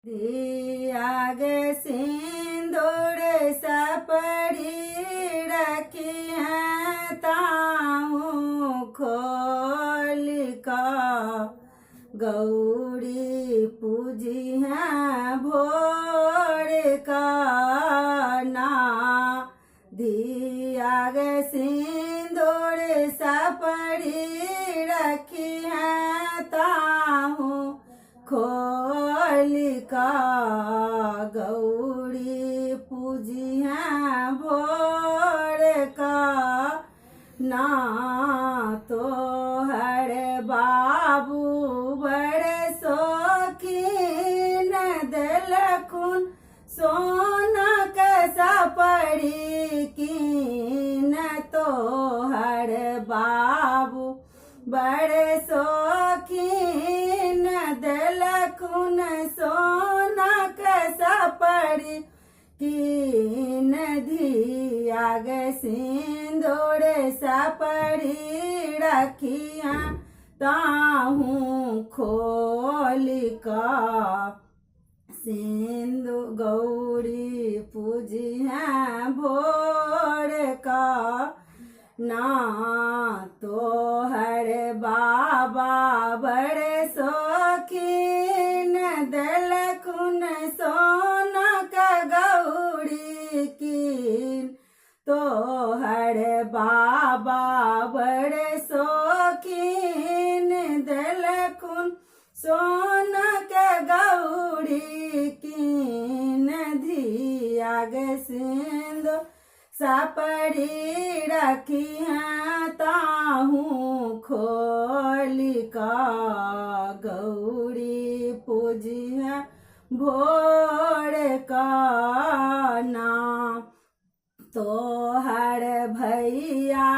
आगे सिंदूर सपड़ी रखी है ताहू खोल का गौरी पूजी है भोर का ना दिया गे सिंदूर सपड़ी रखी है ताहू खोल का गौरी पूजी है भोर का ना तो हर बाबू बड़े शौकीन दिलखुन सोना कैसा पड़ी कीन तो हर बाबू बड़े शौकीन दिलखुन सोना कैसा पड़ी कीन धिया गे सिंदूर सपड़ी रखिया ताहू खोल का सिंदू गौरी पूजी है भोर का ना तो हर बाबा बड़े शौकीन दिलखुन सोना का गौरी कीन तो हर बाबा बड़े शौकीन दिलखुन सोना का गौरी कीन धिया गे सिंदूर सपड़ी रखी है ताहू खोल का गौरी पूजी है भोर का ना तो हर भैया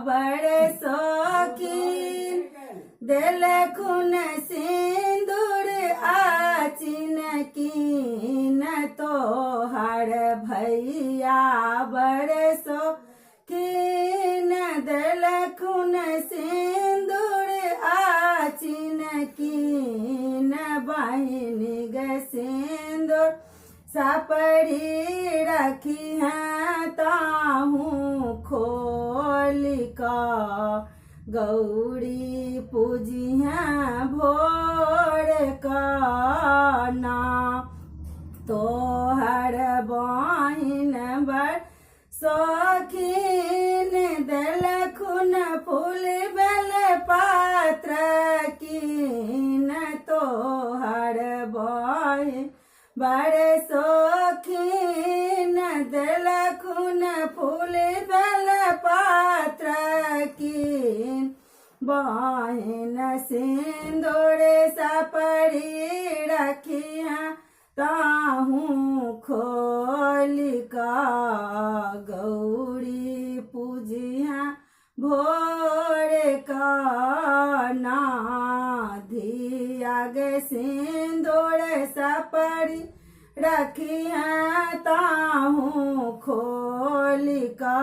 बड़े शौकीन दिलखुन सिंदूर आचिन कीन तो हर भैया बड़े शौकीन दिलखुन सिंदूर आचिन कीन बहिन गे सिंदूर सपड़ी रखी है ताहू खोल का गौरी पूजी है भोर का ना तो हर बहिन बड़ शौकीन दिलखुन फूल बेल पात्र कीन तो हर बहिन बड़े शौकीन दिलखुन फूल बेल पात्र कीन बहिन सिंदूर सपड़ी रखी है ताहू खोल का गौरी पूजी है भोर का ना धिया गे सिंदूर सपड़ी रखी है ताहू खोल का